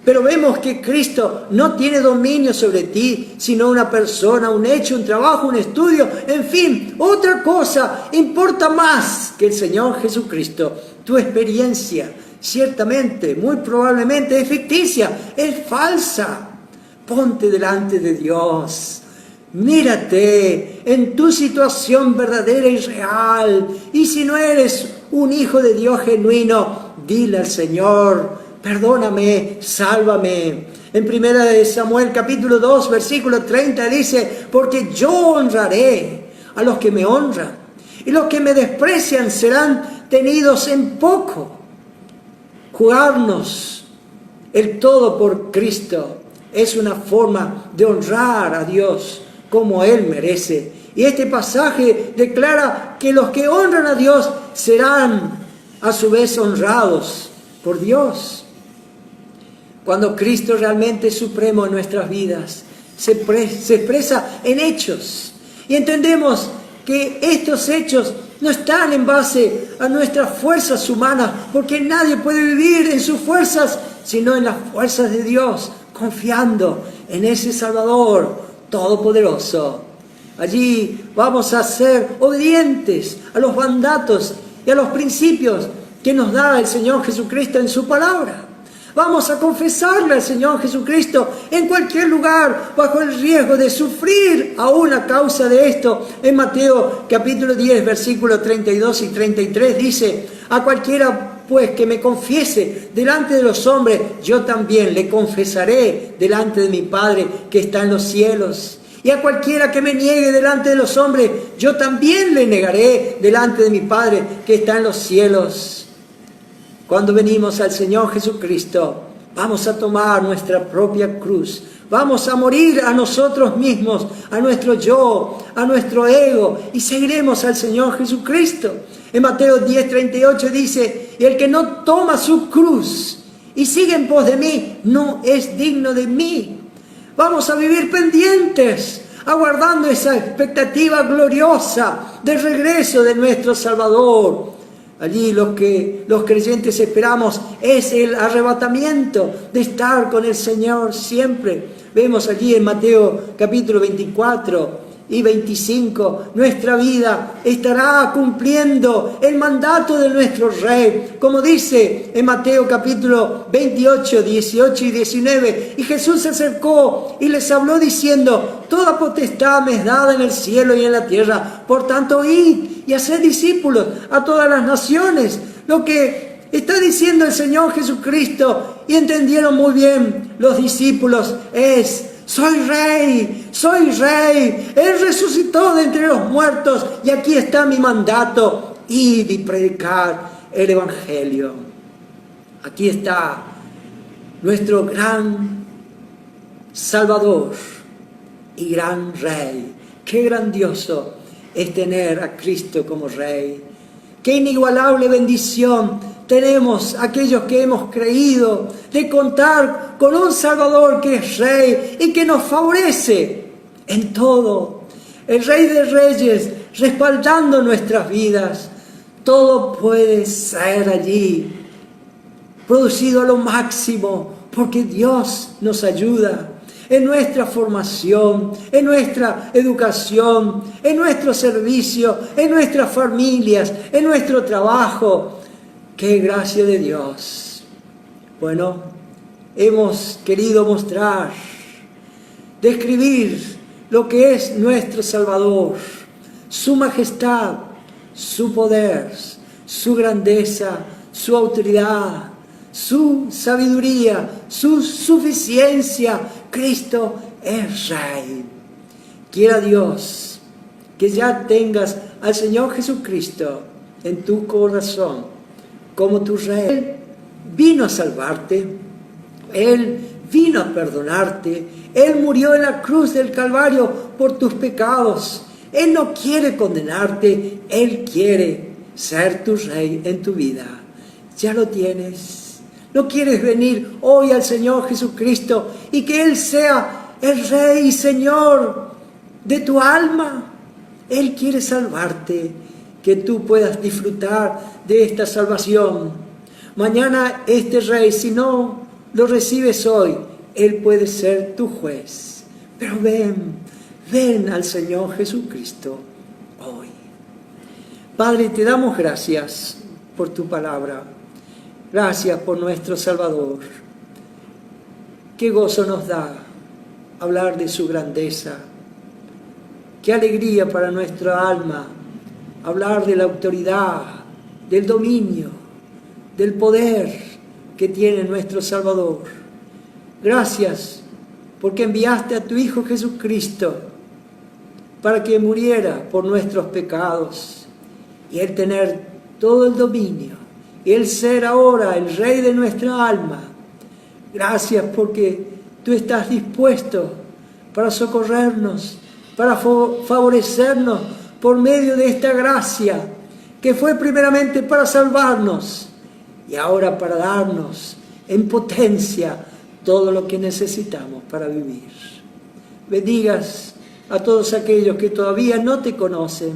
pero vemos que Cristo no tiene dominio sobre ti, sino una persona, un hecho, un trabajo, un estudio, en fin, otra cosa importa más que el Señor Jesucristo. Tu experiencia, ciertamente, muy probablemente es ficticia, es falsa. Ponte delante de Dios. Mírate en tu situación verdadera y real. Y si no eres un hijo de Dios genuino, dile al Señor, perdóname, sálvame. En 1 Samuel capítulo 2, versículo 30 dice, porque yo honraré a los que me honran, y los que me desprecian serán tenidos en poco. Jugarnos el todo por Cristo es una forma de honrar a Dios como Él merece. Y este pasaje declara que los que honran a Dios serán a su vez honrados por Dios. Cuando Cristo realmente es supremo en nuestras vidas, se expresa en hechos. Y entendemos que estos hechos no están en base a nuestras fuerzas humanas, porque nadie puede vivir en sus fuerzas, sino en las fuerzas de Dios, confiando en ese Salvador Todopoderoso. Allí vamos a ser obedientes a los mandatos y a los principios que nos da el Señor Jesucristo en su palabra. Vamos a confesarle al Señor Jesucristo en cualquier lugar, bajo el riesgo de sufrir aún a causa de esto. En Mateo capítulo 10, versículos 32 y 33 dice, a cualquiera pues que me confiese delante de los hombres, yo también le confesaré delante de mi Padre que está en los cielos. Y a cualquiera que me niegue delante de los hombres, yo también le negaré delante de mi Padre que está en los cielos. Cuando venimos al Señor Jesucristo, vamos a tomar nuestra propia cruz. Vamos a morir a nosotros mismos, a nuestro yo, a nuestro ego, y seguiremos al Señor Jesucristo. En Mateo 10:38 dice, y el que no toma su cruz y sigue en pos de mí, no es digno de mí. Vamos a vivir pendientes, aguardando esa expectativa gloriosa del regreso de nuestro Salvador. Allí lo que los creyentes esperamos es el arrebatamiento de estar con el Señor siempre. Vemos allí en Mateo capítulo 24 y 25, nuestra vida estará cumpliendo el mandato de nuestro Rey, como dice en Mateo capítulo 28, 18 y 19. Y Jesús se acercó y les habló diciendo, toda potestad me es dada en el cielo y en la tierra, por tanto id y haced discípulos a todas las naciones. Lo que está diciendo el Señor Jesucristo, y entendieron muy bien los discípulos, es: soy rey, Él resucitó de entre los muertos y aquí está mi mandato, id y predicar el Evangelio. Aquí está nuestro gran Salvador y gran Rey. Qué grandioso es tener a Cristo como Rey. Qué inigualable bendición tenemos aquellos que hemos creído de contar con un Salvador que es Rey y que nos favorece en todo. El Rey de Reyes respaldando nuestras vidas. Todo puede ser allí producido a lo máximo porque Dios nos ayuda en nuestra formación, en nuestra educación, en nuestro servicio, en nuestras familias, en nuestro trabajo. ¡Qué gracia de Dios! Bueno, hemos querido mostrar, describir lo que es nuestro Salvador, su majestad, su poder, su grandeza, su autoridad, su sabiduría, su suficiencia. Cristo es Rey. Quiera Dios que ya tengas al Señor Jesucristo en tu corazón como tu Rey. Él vino a salvarte, Él vino a perdonarte, Él murió en la cruz del Calvario por tus pecados. Él no quiere condenarte, Él quiere ser tu Rey en tu vida. Ya lo tienes. ¿No quieres venir hoy al Señor Jesucristo y que Él sea el Rey y Señor de tu alma? Él quiere salvarte, que tú puedas disfrutar de esta salvación. Mañana este Rey, si no lo recibes hoy, Él puede ser tu juez. Pero ven al Señor Jesucristo hoy. Padre, te damos gracias por tu palabra. Gracias por nuestro Salvador. Qué gozo nos da hablar de su grandeza. Qué alegría para nuestra alma hablar de la autoridad, del dominio, del poder que tiene nuestro Salvador. Gracias porque enviaste a tu Hijo Jesucristo para que muriera por nuestros pecados y Él tener todo el dominio. Y Él ser ahora el Rey de nuestra alma. Gracias porque tú estás dispuesto para socorrernos, para favorecernos por medio de esta gracia que fue primeramente para salvarnos y ahora para darnos en potencia todo lo que necesitamos para vivir. Bendigas a todos aquellos que todavía no te conocen.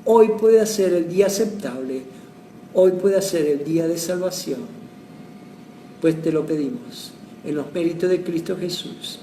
Hoy puede ser el día aceptable. Hoy puede ser el día de salvación, pues te lo pedimos en los méritos de Cristo Jesús.